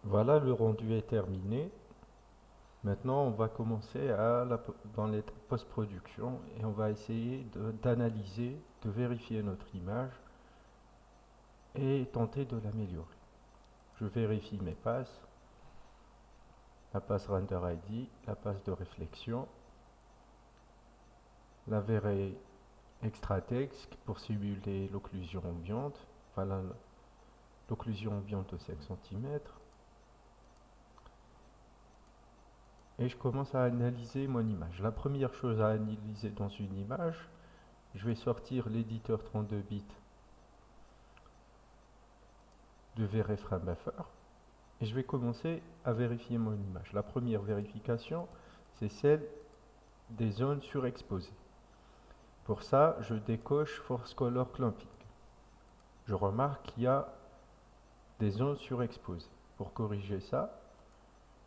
Voilà, le rendu est terminé. Maintenant, on va commencer dans l'étape post-production et on va essayer d'analyser, de vérifier notre image et tenter de l'améliorer. Je vérifie mes passes, la passe render ID, la passe de réflexion, la verrée extra texte pour simuler l'occlusion ambiante. Voilà l'occlusion ambiante de 5 cm. Et je commence à analyser mon image. La première chose à analyser dans une image, je vais sortir l'éditeur 32 bits de VRFRAM Buffer et je vais commencer à vérifier mon image. La première vérification, c'est celle des zones surexposées. Pour ça, je décoche Force Color Clamping. Je remarque qu'il y a des zones surexposées. Pour corriger ça,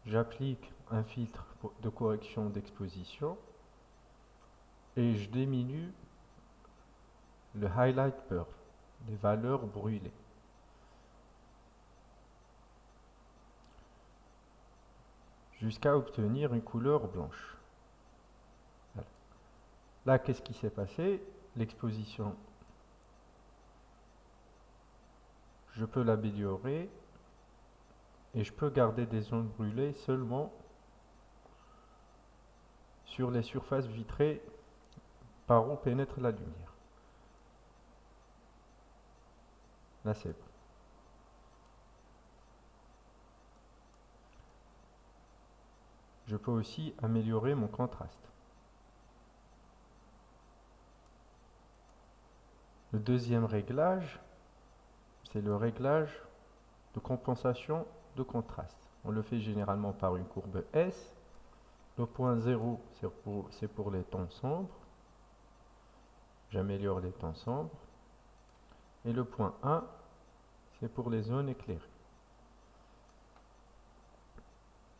j'applique un filtre de correction d'exposition et je diminue le Highlight Blur, les valeurs brûlées. Jusqu'à obtenir une couleur blanche. Voilà. Là, qu'est-ce qui s'est passé? L'exposition, je peux l'améliorer et je peux garder des zones brûlées seulement sur les surfaces vitrées par où pénètre la lumière. Là, c'est bon. Je peux aussi améliorer mon contraste. Le deuxième réglage, c'est le réglage de compensation de contraste. On le fait généralement par une courbe S. Le point 0, c'est pour les tons sombres. J'améliore les tons sombres. Et le point 1, c'est pour les zones éclairées.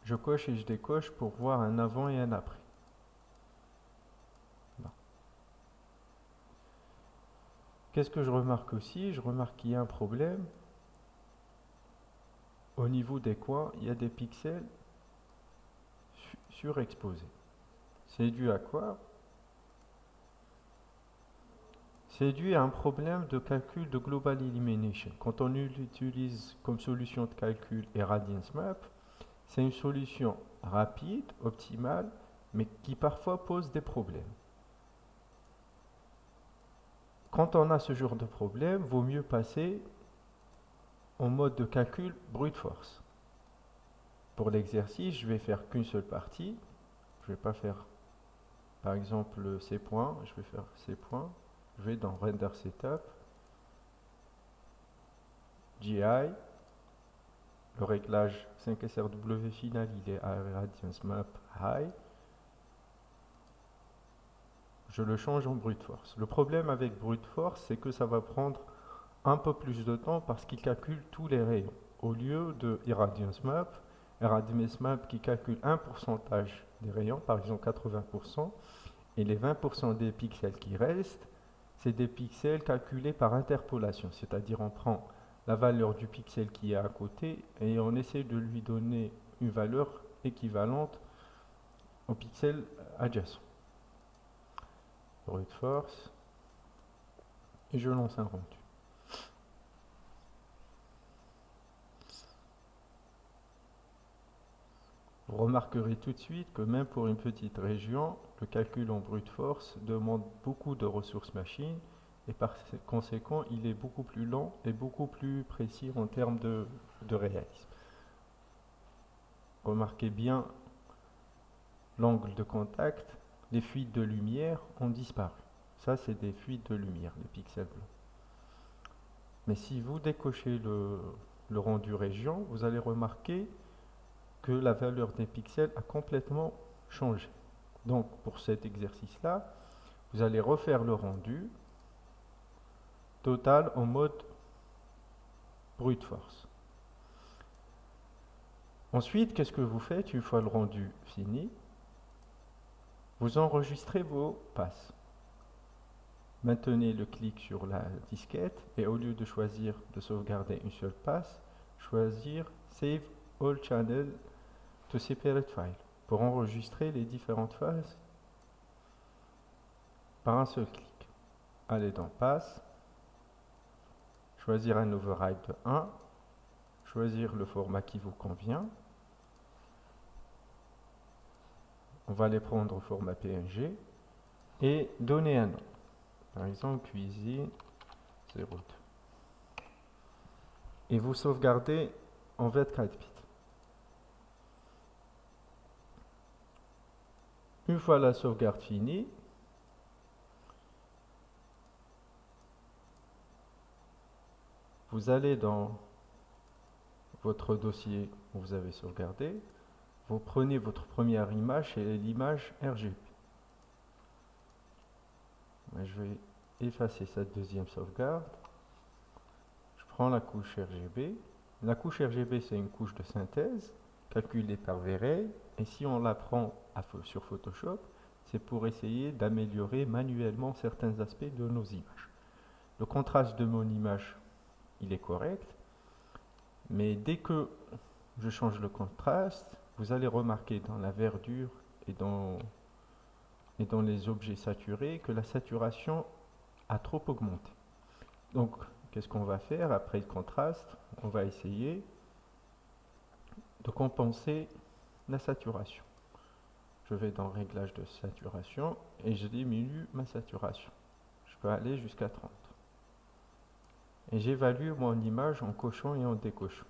Je coche et je décoche pour voir un avant et un après. Qu'est-ce que je remarque aussi? Je remarque qu'il y a un problème. Au niveau des coins, il y a des pixels surexposés. C'est dû à quoi? C'est dû à un problème de calcul de Global Elimination. Quand on utilise comme solution de calcul Radiance Map, c'est une solution rapide, optimale, mais qui parfois pose des problèmes. Quand on a ce genre de problème, vaut mieux passer en mode de calcul brute force. Pour l'exercice, je vais faire qu'une seule partie. Je ne vais pas faire, par exemple, ces points. Je vais faire ces points. Je vais dans Render Setup, GI, le réglage 5SRW final, il est à Radiance Map High. Je le change en brute force. Le problème avec brute force, c'est que ça va prendre un peu plus de temps parce qu'il calcule tous les rayons. Au lieu de Irradiance Map qui calcule un pourcentage des rayons, par exemple 80%, et les 20% des pixels qui restent, c'est des pixels calculés par interpolation, c'est-à-dire on prend la valeur du pixel qui est à côté et on essaie de lui donner une valeur équivalente au pixel adjacent. Brute force, et je lance un rendu. Vous remarquerez tout de suite que même pour une petite région, le calcul en brute force demande beaucoup de ressources machines et par conséquent, il est beaucoup plus lent et beaucoup plus précis en termes de réalisme. Remarquez bien l'angle de contact, les fuites de lumière ont disparu. Ça, c'est des fuites de lumière, les pixels blancs. Mais si vous décochez le rendu région, vous allez remarquer que la valeur des pixels a complètement changé. Donc, pour cet exercice-là, vous allez refaire le rendu total en mode brute force. Ensuite, qu'est-ce que vous faites une fois le rendu fini? Vous enregistrez vos passes. Maintenez le clic sur la disquette et au lieu de choisir de sauvegarder une seule passe, choisir Save All Channel to Separate File pour enregistrer les différentes phases par un seul clic. Aller dans Pass, choisir un override de 1, choisir le format qui vous convient. On va les prendre au format PNG et donner un nom. Par exemple, cuisine 02. Et vous sauvegardez en 24 bits. Une fois la sauvegarde finie, vous allez dans votre dossier où vous avez sauvegardé, vous prenez votre première image et l'image RGB. Je vais effacer cette deuxième sauvegarde. Je prends la couche RGB. La couche RGB, c'est une couche de synthèse calculée par V-Ray. Et si on la prend sur Photoshop, c'est pour essayer d'améliorer manuellement certains aspects de nos images. Le contraste de mon image, il est correct. Mais dès que je change le contraste, vous allez remarquer dans la verdure et dans les objets saturés que la saturation a trop augmenté. Donc, qu'est-ce qu'on va faire après le contraste? On va essayer de compenser la saturation. Je vais dans Réglage de saturation et je diminue ma saturation. Je peux aller jusqu'à 30. Et j'évalue mon image en cochant et en décochant.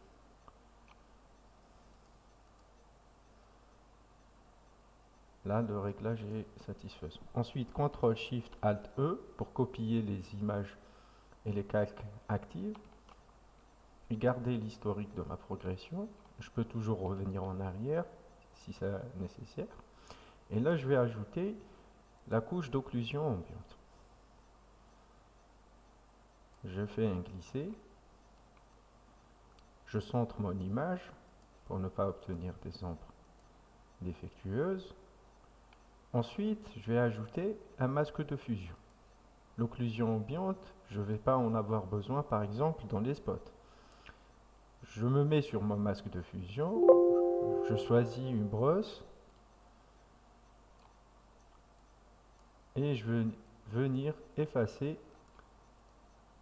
Là, le réglage est satisfaisant. Ensuite, CTRL-SHIFT-ALT-E pour copier les images et les calques actifs. Et garder l'historique de ma progression. Je peux toujours revenir en arrière si c'est nécessaire. Et là, je vais ajouter la couche d'occlusion ambiante. Je fais un glisser. Je centre mon image pour ne pas obtenir des ombres défectueuses. Ensuite, je vais ajouter un masque de fusion. L'occlusion ambiante, je ne vais pas en avoir besoin, par exemple, dans les spots. Je me mets sur mon masque de fusion, je choisis une brosse et je vais venir effacer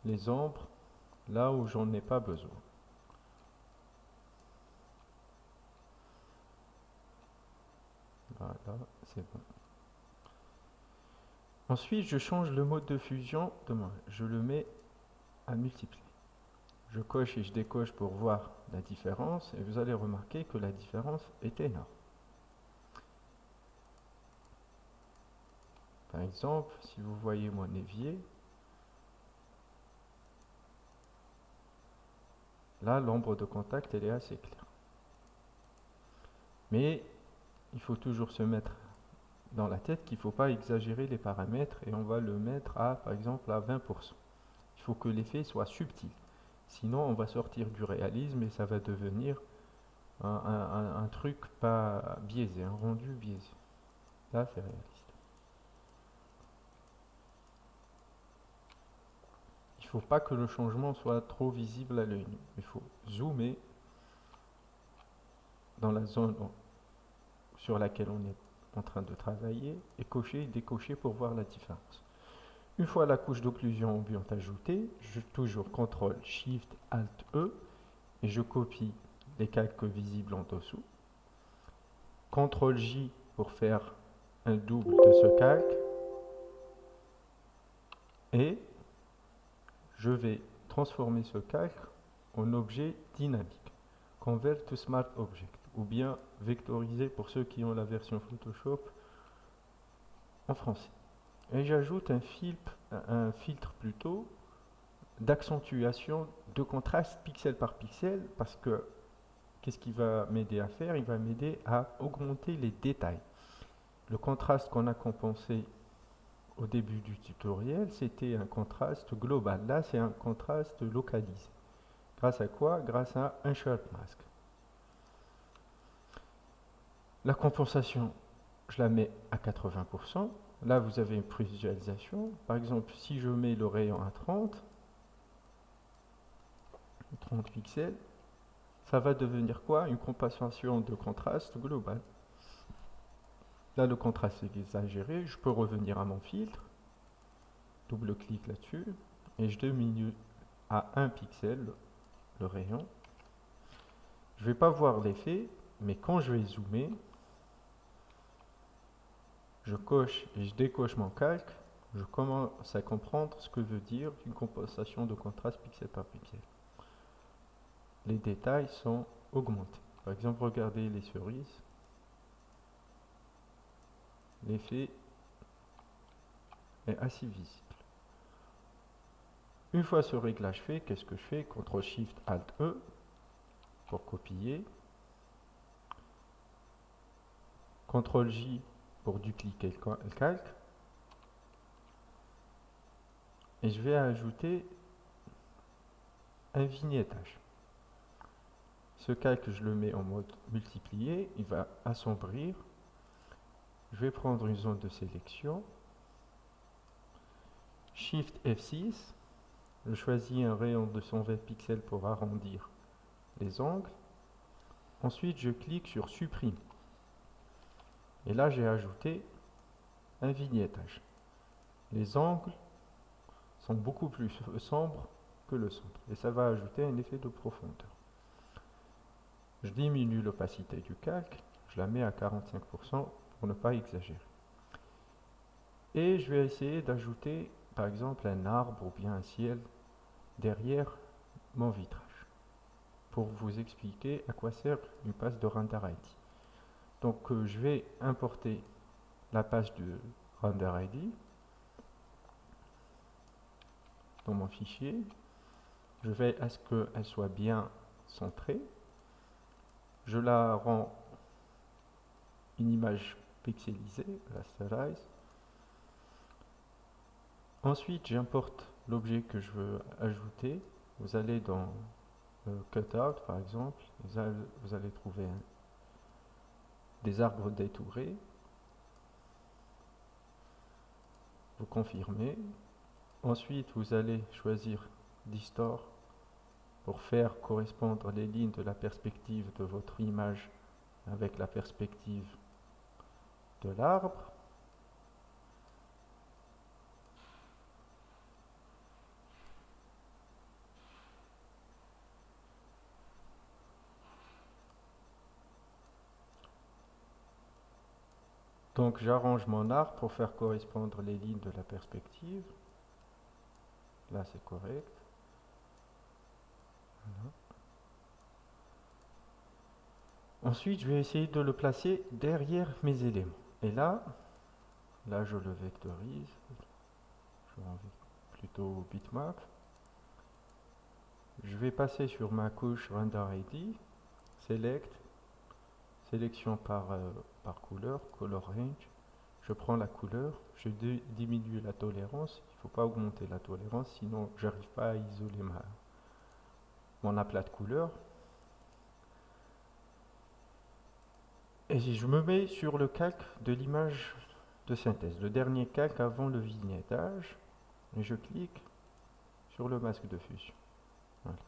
les ombres là où j'en ai pas besoin. Voilà, c'est bon. Ensuite, je change le mode de fusion. Je le mets à multiplier. Je coche et je décoche pour voir la différence et vous allez remarquer que la différence est énorme. Par exemple, si vous voyez mon évier, là l'ombre de contact elle est assez claire. Mais il faut toujours se mettre dans la tête qu'il ne faut pas exagérer les paramètres et on va le mettre à par exemple à 20%. Il faut que l'effet soit subtil. Sinon on va sortir du réalisme et ça va devenir un truc pas biaisé, un rendu biaisé. Là c'est réaliste. Il ne faut pas que le changement soit trop visible à l'œil nu. Il faut zoomer dans la zone sur laquelle on est en train de travailler et cocher et décocher pour voir la différence. Une fois la couche d'occlusion ambiante ajoutée, je toujours CTRL-SHIFT-ALT-E et je copie les calques visibles en dessous. CTRL-J pour faire un double de ce calque et je vais transformer ce calque en objet dynamique. Convert to Smart Object ou bien vectorisé pour ceux qui ont la version Photoshop en français. Et j'ajoute un filtre plutôt d'accentuation de contraste pixel par pixel parce que qu'est-ce qu'il va m'aider à faire? Il va m'aider à augmenter les détails. Le contraste qu'on a compensé au début du tutoriel, c'était un contraste global. Là, c'est un contraste localisé. Grâce à quoi? Grâce à un sharp mask. La compensation, je la mets à 80%. Là, vous avez une prévisualisation. Par exemple, si je mets le rayon à 30 pixels, ça va devenir quoi? Une compensation de contraste global. Là, le contraste est exagéré. Je peux revenir à mon filtre, double-clic là-dessus, et je diminue à 1 pixel le rayon. Je ne vais pas voir l'effet, mais quand je vais zoomer, je coche et je décoche mon calque, je commence à comprendre ce que veut dire une compensation de contraste pixel par pixel. Les détails sont augmentés. Par exemple, regardez les cerises. L'effet est assez visible. Une fois ce réglage fait, qu'est-ce que je fais? CTRL-SHIFT-ALT-E pour copier. CTRL-J pour dupliquer le calque. Et je vais ajouter un vignettage. Ce calque, je le mets en mode multiplié, il va assombrir. Je vais prendre une zone de sélection. Shift F6. Je choisis un rayon de 120 pixels pour arrondir les angles. Ensuite, je clique sur Supprime. Et là, j'ai ajouté un vignettage. Les angles sont beaucoup plus sombres que le centre. Et ça va ajouter un effet de profondeur. Je diminue l'opacité du calque. Je la mets à 45% pour ne pas exagérer. Et je vais essayer d'ajouter, par exemple, un arbre ou bien un ciel derrière mon vitrage. Pour vous expliquer à quoi sert une page de RenderID. Donc, je vais importer la page de RenderID dans mon fichier. Je vais à ce qu'elle soit bien centrée. Je la rends une image pixelisée, rasterize. Ensuite, j'importe l'objet que je veux ajouter. Vous allez dans Cutout, par exemple. Vous allez trouver des arbres détourés. Vous confirmez. Ensuite, vous allez choisir Distort pour faire correspondre les lignes de la perspective de votre image avec la perspective de l'arbre. Donc j'arrange mon arbre pour faire correspondre les lignes de la perspective. Là c'est correct. Voilà. Ensuite je vais essayer de le placer derrière mes éléments. Et là je le vectorise. Je vais plutôt bitmap. Je vais passer sur ma couche RenderID, Select, sélection par couleur, Color Range. Je prends la couleur, je diminue la tolérance. Il ne faut pas augmenter la tolérance, sinon j'arrive pas à isoler mon aplat de couleur. Et je me mets sur le calque de l'image de synthèse, le dernier calque avant le vignettage, et je clique sur le masque de fusion. Voilà.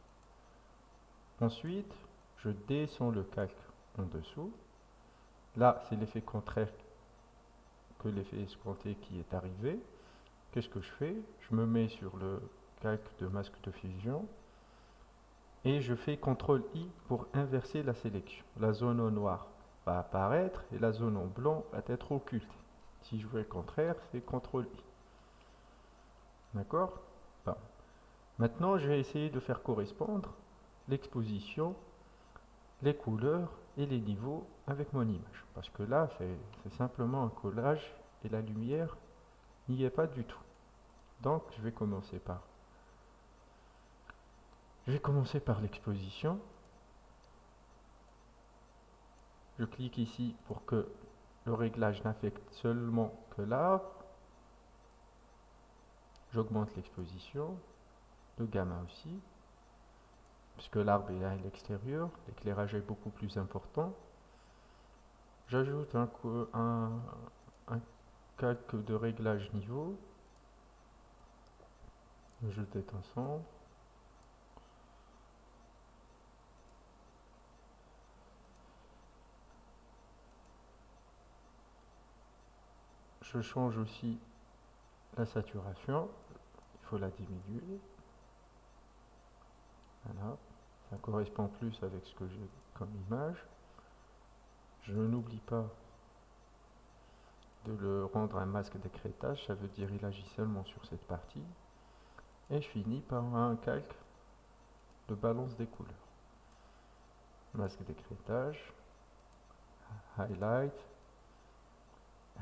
Ensuite, je descends le calque en dessous. Là, c'est l'effet contraire que l'effet escompté qui est arrivé. Qu'est-ce que je fais? Je me mets sur le calque de masque de fusion et je fais CTRL-I pour inverser la sélection. La zone en noir va apparaître et la zone en blanc va être occultée. Si je veux le contraire, c'est CTRL-I. D'accord? Bon. Maintenant, je vais essayer de faire correspondre l'exposition, les couleurs et les niveaux avec mon image. Parce que là, c'est simplement un collage et la lumière n'y est pas du tout. Donc, je vais commencer par l'exposition. Je clique ici pour que le réglage n'affecte seulement que l'arbre. J'augmente l'exposition, le gamma aussi, puisque l'arbre est à l'extérieur, l'éclairage est beaucoup plus important. J'ajoute un calque de réglage niveau. Je tête ensemble. je change aussi la saturation, il faut la diminuer. Voilà, ça correspond plus avec ce que j'ai comme image. Je n'oublie pas de le rendre un masque d'écrêtage, ça veut dire il agit seulement sur cette partie. Et je finis par un calque de balance des couleurs. Masque d'écrêtage, highlight.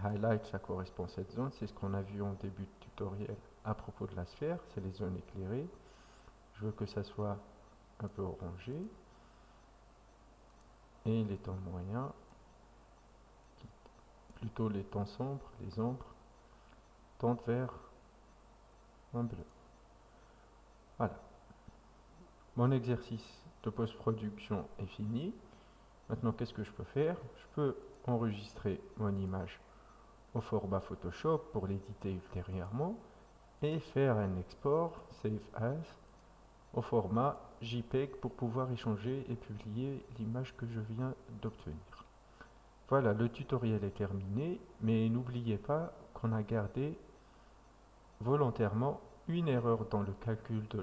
Highlight, ça correspond à cette zone, c'est ce qu'on a vu en début de tutoriel à propos de la sphère, c'est les zones éclairées. Je veux que ça soit un peu orangé. Et les tons moyens, plutôt les tons sombres, les ombres, tendent vers un bleu. Voilà. Mon exercice de post-production est fini. Maintenant, qu'est-ce que je peux faire? Je peux enregistrer mon image au format Photoshop pour l'éditer ultérieurement et faire un export Save As au format JPEG pour pouvoir échanger et publier l'image que je viens d'obtenir. Voilà, le tutoriel est terminé, mais n'oubliez pas qu'on a gardé volontairement une erreur dans le calcul de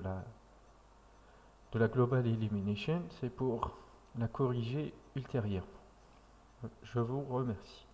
la Global Illumination, c'est pour la corriger ultérieurement. Je vous remercie.